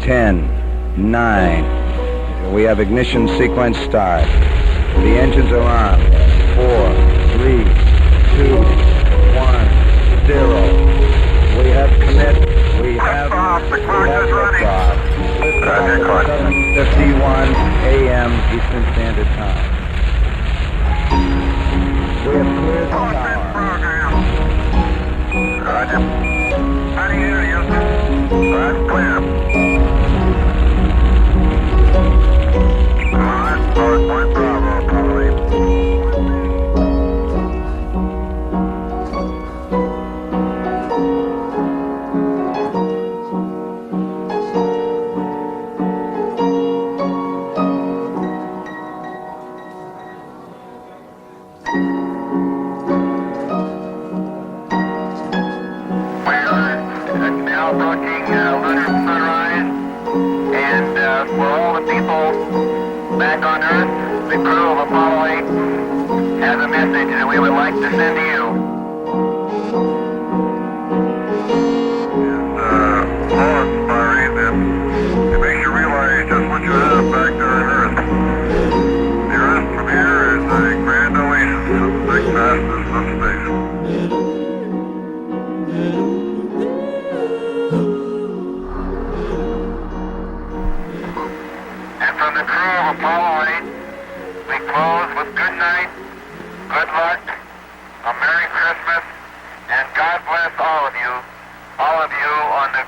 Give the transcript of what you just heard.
10, 9. We have ignition sequence start. The engines are on. 4, 3, 2, 1, 0. We have commit. We have liftoff. Liftoff at 7:51 a.m. Eastern Standard Time. We have cleared the tower. Roger. How do you hear you? That's clear. Alright, Point Bravo, Apollo 8. Back on Earth, the crew of Apollo 8 has a message that we would like to send to you. It's awe-inspiring, and it makes you realize just what you have back there on Earth. The Earth from here is a grand oasis of the big vastness of space. From the crew of Apollo 8, we close with good night, good luck, a Merry Christmas, and God bless all of you on the